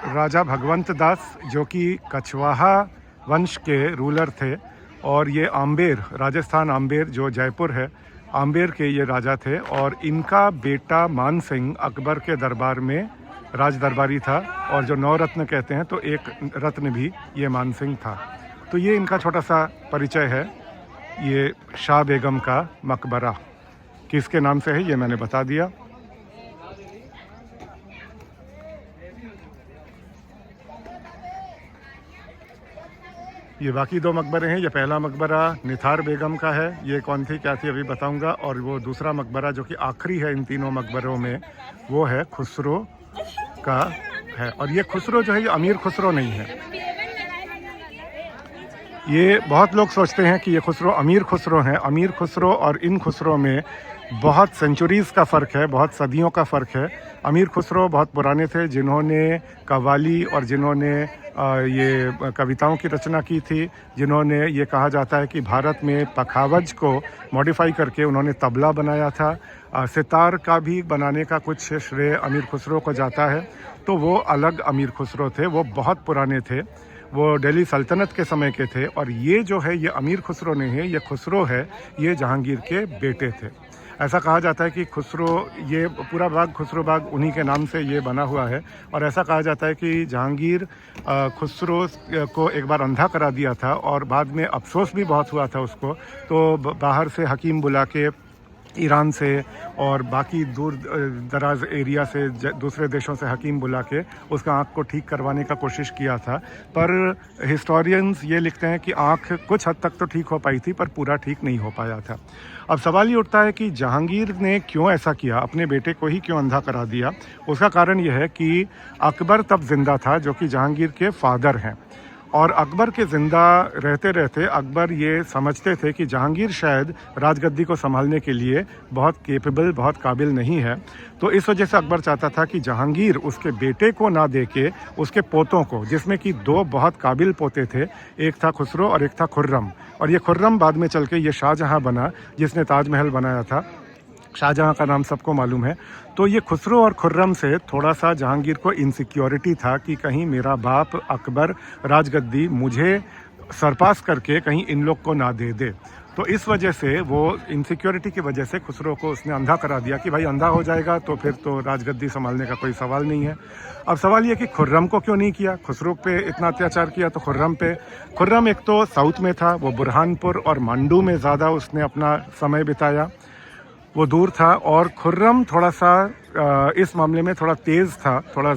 राजा भगवंत दास, जो कि कछवाहा वंश के रूलर थे, और ये आम्बेर, राजस्थान आम्बेर जो जयपुर है, आम्बेर के ये राजा थे। और इनका बेटा मान सिंह अकबर के दरबार में राज दरबारी था, और जो 9 रत्न कहते हैं तो एक रत्न भी ये मान सिंह था। तो ये इनका छोटा सा परिचय है। ये शाह बेगम का मकबरा किसके नाम से है ये मैंने बता दिया। ये बाकी 2 मकबरे हैं। ये पहला मकबरा निथार बेगम का है, ये कौन थी क्या थी अभी बताऊंगा। और वो दूसरा मकबरा जो कि आखिरी है इन तीनों मकबरों में, वो है खुसरो का है। और ये खुसरो जो है ये अमीर खुसरो नहीं है। ये बहुत लोग सोचते हैं कि ये खुसरो अमीर खुसरो हैं। अमीर खुसरो और इन खुसरो में बहुत सेंचुरीज़ का फ़र्क है, बहुत सदियों का फ़र्क है। अमीर खुसरो बहुत पुराने थे, जिन्होंने कव्वाली और जिन्होंने ये कविताओं की रचना की थी, जिन्होंने ये कहा जाता है कि भारत में पखावज को मॉडिफाई करके उन्होंने तबला बनाया था। सितार का भी बनाने का कुछ श्रेय अमीर खुसरो को जाता है। तो वो अलग अमीर खुसरो थे, वो बहुत पुराने थे, वो दिल्ली सल्तनत के समय के थे। और ये जो है ये अमीर खुसरो नहीं है, ये खुसरो है, ये जहांगीर के बेटे थे। ऐसा कहा जाता है कि खुसरो, ये पूरा बाग खुसरो बाग उन्हीं के नाम से ये बना हुआ है। और ऐसा कहा जाता है कि जहांगीर खुसरो को एक बार अंधा करा दिया था, और बाद में अफसोस भी बहुत हुआ था उसको। तो बाहर से हकीम बुला के, ईरान से और बाकी दूर दराज एरिया से, दूसरे देशों से हकीम बुला के उसका आँख को ठीक करवाने का कोशिश किया था। पर हिस्टोरियंस ये लिखते हैं कि आँख कुछ हद तक तो ठीक हो पाई थी, पर पूरा ठीक नहीं हो पाया था। अब सवाल ये उठता है कि जहांगीर ने क्यों ऐसा किया, अपने बेटे को ही क्यों अंधा करा दिया। उसका कारण यह है कि अकबर तब जिंदा था, जो कि जहांगीर के फादर हैं। और अकबर के ज़िंदा रहते रहते अकबर ये समझते थे कि जहांगीर शायद राजगद्दी को संभालने के लिए बहुत केपेबल, बहुत काबिल नहीं है। तो इस वजह से अकबर चाहता था कि जहांगीर उसके बेटे को ना दे के उसके पोतों को, जिसमें कि 2 बहुत काबिल पोते थे, एक था खुसरो और एक था खुर्रम। और ये खुर्रम बाद में चल के ये शाहजहां बना, जिसने ताजमहल बनाया था। शाहजहां का नाम सबको मालूम है। तो ये खुसरो और खुर्रम से थोड़ा सा जहांगीर को इनसिक्योरिटी था कि कहीं मेरा बाप अकबर राजगद्दी मुझे सरपास करके कहीं इन लोग को ना दे दे। तो इस वजह से, वो इनसिक्योरिटी की वजह से खुसरो को उसने अंधा करा दिया कि भाई अंधा हो जाएगा तो फिर तो राजगद्दी संभालने का कोई सवाल नहीं है। अब सवाल ये कि खुर्रम को क्यों नहीं किया, खुसरो पे इतना अत्याचार किया तो खुर्रम पे। खुर्रम एक तो साउथ में था, वो बुरहानपुर और मांडू में ज़्यादा उसने अपना समय बिताया, वो दूर था। और खुर्रम थोड़ा सा इस मामले में थोड़ा तेज़ था, थोड़ा